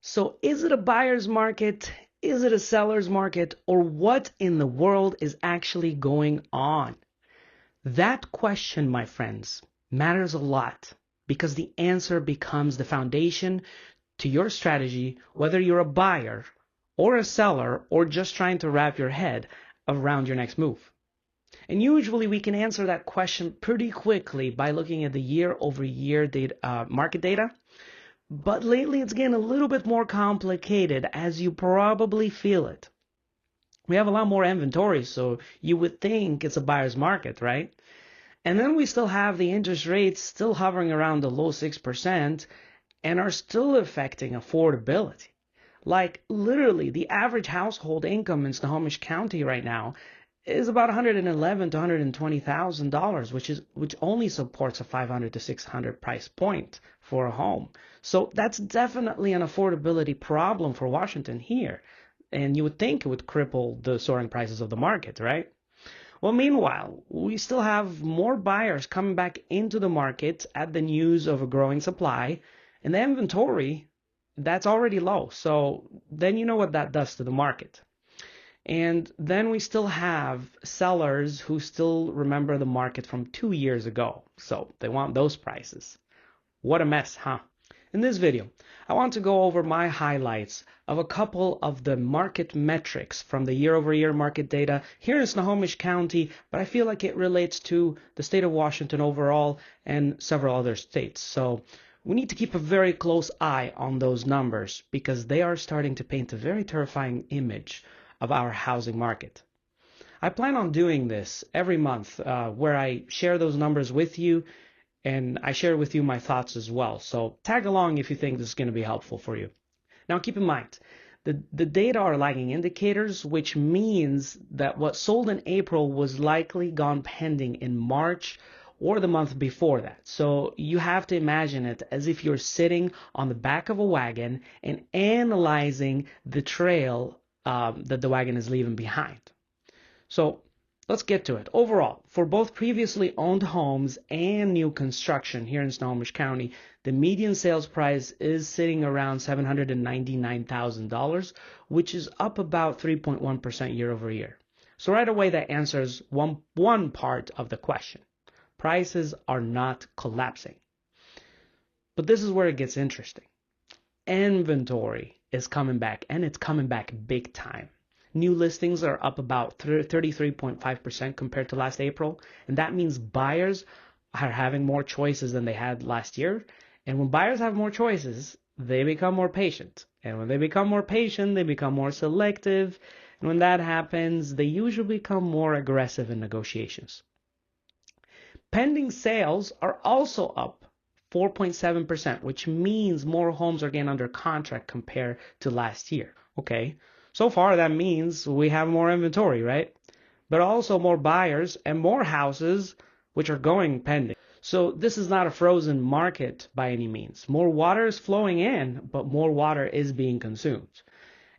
So is it a buyer's market? Is it a seller's market? Or what in the world is actually going on? That question, my friends, matters a lot because the answer becomes the foundation to your strategy, whether you're a buyer or a seller or just trying to wrap your head around your next move. And usually we can answer that question pretty quickly by looking at the year-over-year market data. But lately it's getting a little bit more complicated, as you probably feel it. We have a lot more inventory, so you would think it's a buyer's market, right? And then we still have the interest rates still hovering around the low 6% and are still affecting affordability. Like literally the average household income in Snohomish County right now is about $111,000 to $120,000, which only supports a 500 to 600 price point for a home. So that's definitely an affordability problem for Washington here. And you would think it would cripple the soaring prices of the market, right? Well, meanwhile, we still have more buyers coming back into the market at the news of a growing supply, and the inventory, that's already low. So then you know what that does to the market. And then we still have sellers who still remember the market from 2 years ago. So they want those prices. What a mess, huh? In this video, I want to go over my highlights of a couple of the market metrics from the year-over-year market data here in Snohomish County, but I feel like it relates to the state of Washington overall and several other states. So we need to keep a very close eye on those numbers because they are starting to paint a very terrifying image of our housing market. I plan on doing this every month where I share those numbers with you and I share with you my thoughts as well. So tag along if you think this is going to be helpful for you. Now keep in mind, the data are lagging indicators, which means that what sold in April was likely gone pending in March or the month before that. So you have to imagine it as if you're sitting on the back of a wagon and analyzing the trail that the wagon is leaving behind. So let's get to it. Overall, for both previously owned homes and new construction here in Snohomish County, the median sales price is sitting around $799,000, which is up about 3.1% year over year. So right away that answers one part of the question. Prices are not collapsing. But this is where it gets interesting. Inventory is coming back, and it's coming back big time. New listings are up about 33.5% compared to last April, and that means buyers are having more choices than they had last year. And when buyers have more choices, they become more patient. And when they become more patient, they become more selective. And when that happens, they usually become more aggressive in negotiations. Pending sales are also up 4.7%, which means more homes are getting under contract compared to last year. Okay, so far that means we have more inventory, right? But also more buyers and more houses which are going pending. So this is not a frozen market by any means. More water is flowing in, but more water is being consumed.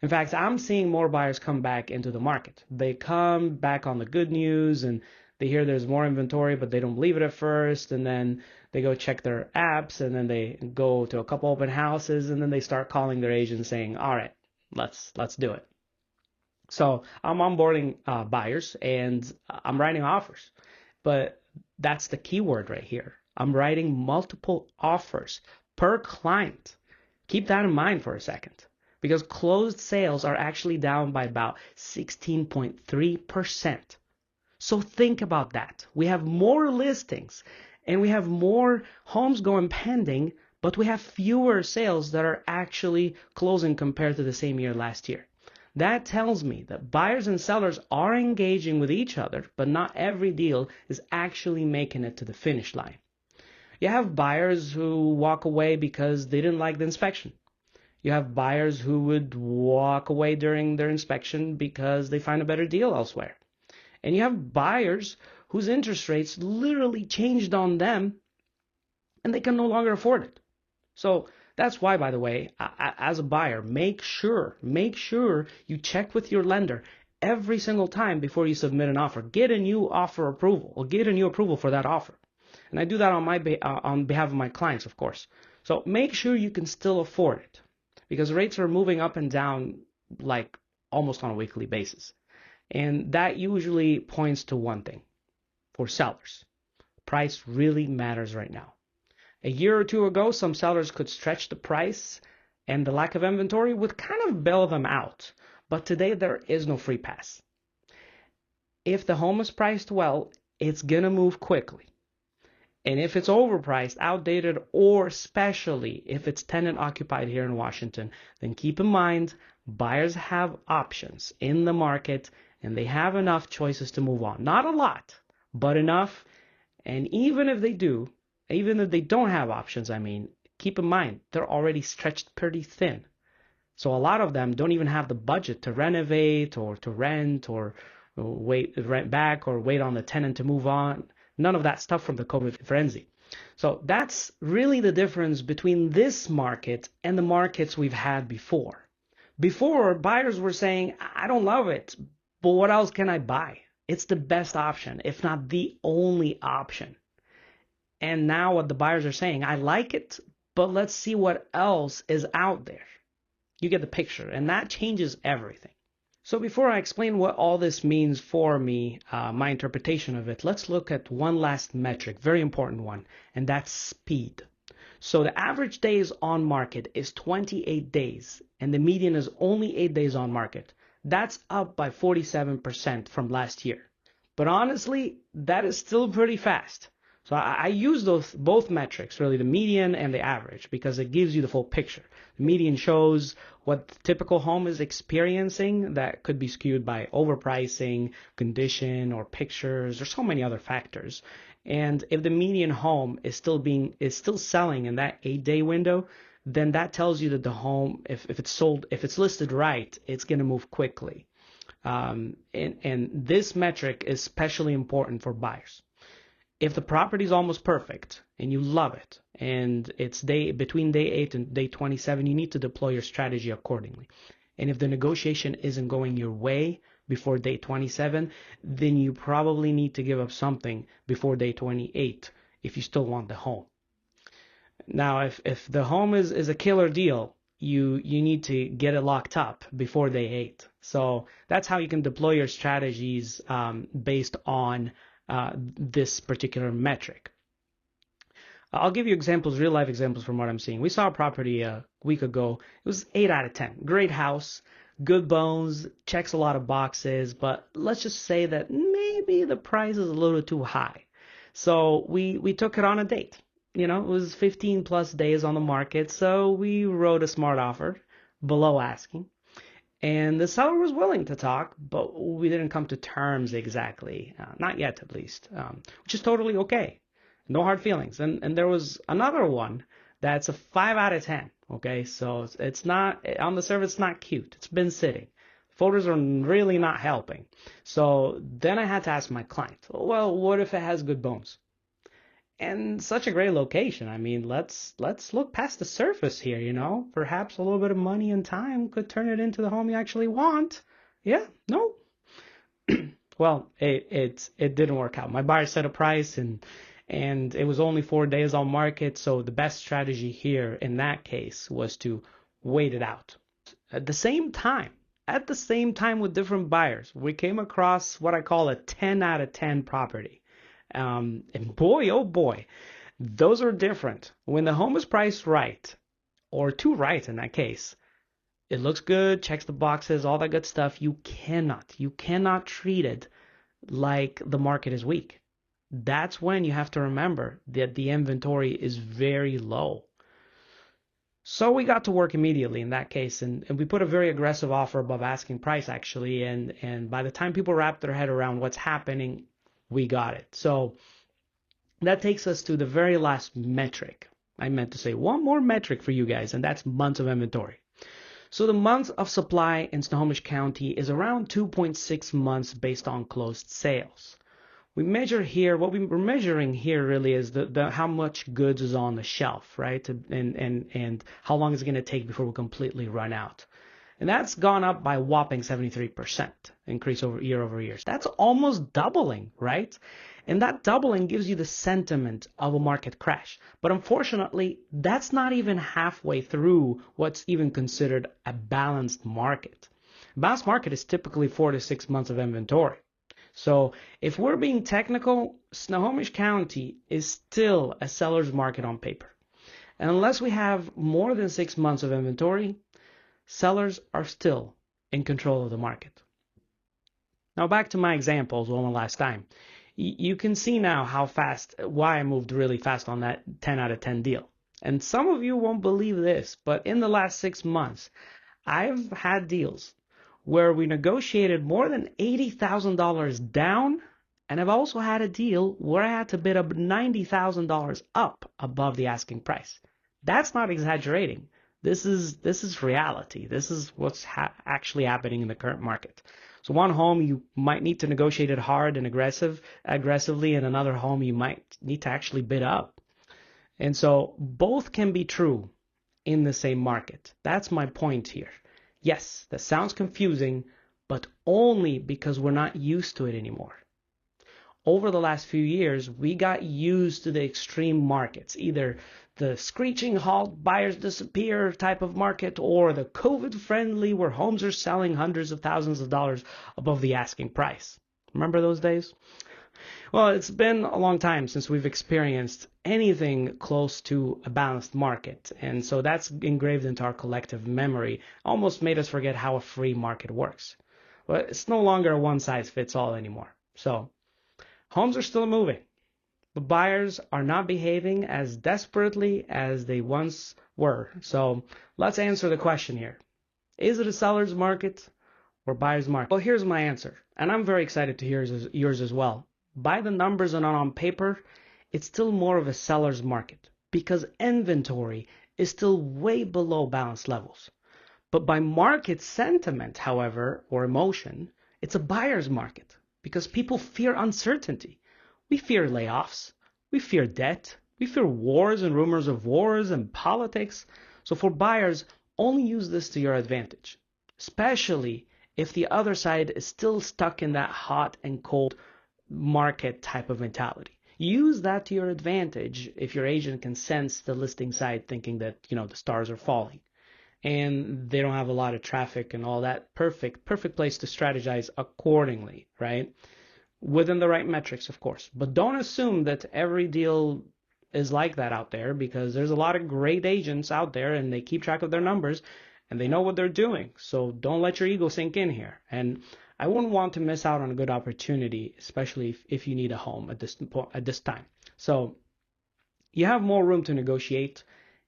In fact, I'm seeing more buyers come back into the market. They come back on the good news and they hear there's more inventory, but they don't believe it at first, and then they go check their apps, and then they go to a couple open houses, and then they start calling their agent saying, all right, let's do it. So I'm onboarding buyers, and I'm writing offers. But that's the key word right here. I'm writing multiple offers per client. Keep that in mind for a second, because closed sales are actually down by about 16.3%. So think about that. We have more listings and we have more homes going pending, but we have fewer sales that are actually closing compared to the same year last year. That tells me that buyers and sellers are engaging with each other, but not every deal is actually making it to the finish line. You have buyers who walk away because they didn't like the inspection. You have buyers who would walk away during their inspection because they find a better deal elsewhere. And you have buyers whose interest rates literally changed on them and they can no longer afford it. So that's why, by the way, as a buyer, make sure you check with your lender every single time before you submit an offer. Get a new offer approval or get a new approval for that offer. And I do that on behalf of my clients, of course. So make sure you can still afford it. because rates are moving up and down like almost on a weekly basis. And that usually points to one thing for sellers. Price really matters right now. A year or two ago, some sellers could stretch the price and the lack of inventory would kind of bail them out. But today there is no free pass. If the home is priced well, it's going to move quickly. And if it's overpriced, outdated, or especially if it's tenant occupied here in Washington, then keep in mind buyers have options in the market and they have enough choices to move on. Not a lot, but enough. And even if they do, even if they don't have options, keep in mind they're already stretched pretty thin. So a lot of them don't even have the budget to renovate or to rent or rent back or wait on the tenant to move on. None of that stuff from the COVID frenzy. So that's really the difference between this market and the markets we've had before. Before, buyers were saying, I don't love it, but what else can I buy? It's the best option, if not the only option. And now what the buyers are saying, I like it, but let's see what else is out there. You get the picture, and that changes everything. So before I explain what all this means for me, my interpretation of it, let's look at one last metric, very important one, and that's speed. So the average days on market is 28 days, and the median is only 8 days on market. That's up by 47% from last year. But honestly, that is still pretty fast. So I use both metrics, really, the median and the average, because it gives you the full picture. The median shows what the typical home is experiencing that could be skewed by overpricing, condition, or pictures, or so many other factors. And if the median home is still selling in that 8-day window, then that tells you that the home, if it's listed right, it's going to move quickly. And this metric is especially important for buyers. If the property is almost perfect and you love it and it's between day 8 and day 27, you need to deploy your strategy accordingly. And if the negotiation isn't going your way before day 27, then you probably need to give up something before day 28 if you still want the home. Now, if the home is a killer deal, you need to get it locked up before day 8. So that's how you can deploy your strategies based on this particular metric. I'll give you examples, real life examples from what I'm seeing. We saw a property a week ago. It was 8 out of 10. Great house, good bones, checks a lot of boxes, but let's just say that maybe the price is a little too high. So we took it on a date. It was 15 plus days on the market, so we wrote a smart offer below asking. And the seller was willing to talk, but we didn't come to terms exactly, not yet at least, which is totally okay. No hard feelings. And there was another one that's a 5 out of 10, okay? So it's not, on the surface, it's not cute. It's been sitting. Photos are really not helping. So then I had to ask my client, well, what if it has good bones? And such a great location. Let's look past the surface here, Perhaps a little bit of money and time could turn it into the home you actually want. Yeah, no. Well, it didn't work out. My buyer set a price and it was only 4 days on market, so the best strategy here in that case was to wait it out. At the same time with different buyers, we came across what I call a 10 out of 10 property. And boy, oh boy, those are different. When the home is priced right, or too right in that case, it looks good, checks the boxes, all that good stuff, you cannot treat it like the market is weak. That's when you have to remember that the inventory is very low. So we got to work immediately in that case, and we put a very aggressive offer above asking price, actually, and by the time people wrap their head around what's happening, we got it. So that takes us to the very last metric. I meant to say one more metric for you guys, and that's months of inventory. So the month of supply in Snohomish County is around 2.6 months based on closed sales. We measure here, what we're measuring here really is the how much goods is on the shelf, right? And how long is it going to take before we completely run out. And that's gone up by a whopping 73% increase over year. That's almost doubling, right? And that doubling gives you the sentiment of a market crash. But unfortunately, that's not even halfway through what's even considered a balanced market. A balanced market is typically 4 to 6 months of inventory. So if we're being technical, Snohomish County is still a seller's market on paper. And unless we have more than 6 months of inventory, sellers are still in control of the market. Now back to my examples one last time. You can see now why I moved really fast on that 10 out of 10 deal. And some of you won't believe this, but in the last 6 months, I've had deals where we negotiated more than $80,000 down, and I've also had a deal where I had to bid up $90,000 up above the asking price. That's not exaggerating. This is reality. This is what's actually happening in the current market. So one home you might need to negotiate it hard and aggressively, and another home you might need to actually bid up. And so both can be true in the same market. That's my point here. Yes, that sounds confusing, but only because we're not used to it anymore. Over the last few years, we got used to the extreme markets, either the screeching halt, buyers disappear type of market, or the COVID-friendly where homes are selling hundreds of thousands of dollars above the asking price. Remember those days? Well, it's been a long time since we've experienced anything close to a balanced market, and so that's engraved into our collective memory, almost made us forget how a free market works. But it's no longer a one-size-fits-all anymore. So homes are still moving, but buyers are not behaving as desperately as they once were. So let's answer the question here. Is it a seller's market or buyer's market? Well, here's my answer, and I'm very excited to hear yours as well. By the numbers and on paper, it's still more of a seller's market because inventory is still way below balanced levels. But by market sentiment, however, or emotion, it's a buyer's market because people fear uncertainty. We fear layoffs, we fear debt, we fear wars and rumors of wars and politics. So for buyers, only use this to your advantage, especially if the other side is still stuck in that hot and cold market type of mentality. Use that to your advantage if your agent can sense the listing side thinking that, the stars are falling and they don't have a lot of traffic and all that. Perfect place to strategize accordingly, right? Within the right metrics, of course. But don't assume that every deal is like that out there, because there's a lot of great agents out there and they keep track of their numbers and they know what they're doing. So don't let your ego sink in here. And I wouldn't want to miss out on a good opportunity, especially if you need a home at this time. So you have more room to negotiate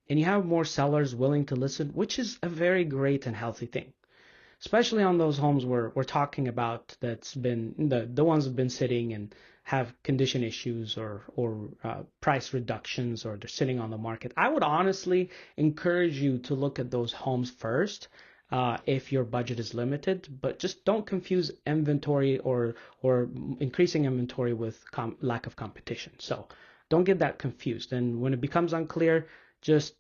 and you have more sellers willing to listen, which is a very great and healthy thing. Especially on those homes we're talking about that's been the ones that have been sitting and have condition issues or price reductions, or they're sitting on the market. I would honestly encourage you to look at those homes first if your budget is limited, but just don't confuse inventory or increasing inventory with lack of competition. So don't get that confused. And when it becomes unclear, just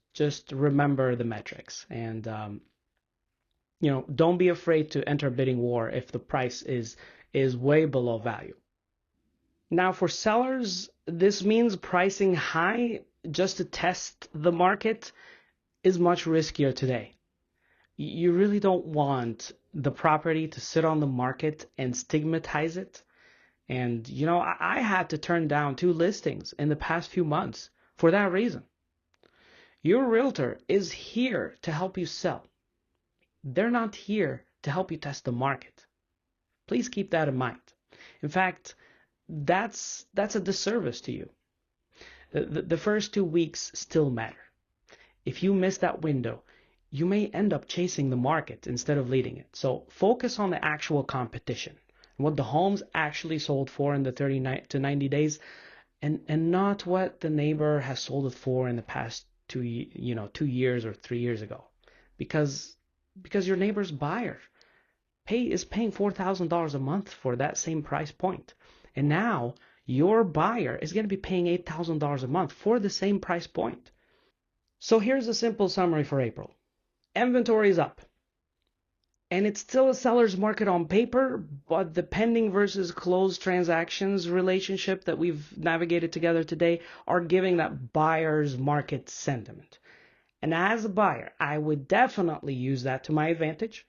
remember the metrics and don't be afraid to enter a bidding war if the price is way below value. Now, for sellers, this means pricing high just to test the market is much riskier today. You really don't want the property to sit on the market and stigmatize it. And, I had to turn down 2 listings in the past few months for that reason. Your realtor is here to help you sell. They're not here to help you test the market. Please keep that in mind. In fact, that's a disservice to you. The first 2 weeks still matter. If you miss that window, you may end up chasing the market instead of leading it. So focus on the actual competition, what the homes actually sold for in the 30 to 90 days, and not what the neighbor has sold it for in the past 2 years or 3 years ago. Because your neighbor's buyer is paying $4,000 a month for that same price point. And now your buyer is going to be paying $8,000 a month for the same price point. So here's a simple summary for April. Inventory is up. And it's still a seller's market on paper, but the pending versus closed transactions relationship that we've navigated together today are giving that buyer's market sentiment. And as a buyer, I would definitely use that to my advantage,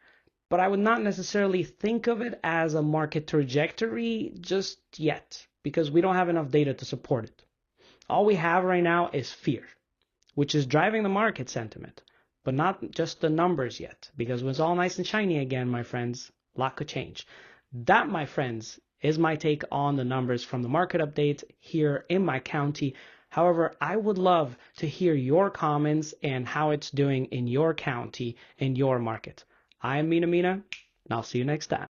but I would not necessarily think of it as a market trajectory just yet, because we don't have enough data to support it. All we have right now is fear, which is driving the market sentiment, but not just the numbers yet, because when it's all nice and shiny again, my friends, a lot could change. That, my friends, is my take on the numbers from the market update here in my county. However, I would love to hear your comments and how it's doing in your county, in your market. I'm Mina, and I'll see you next time.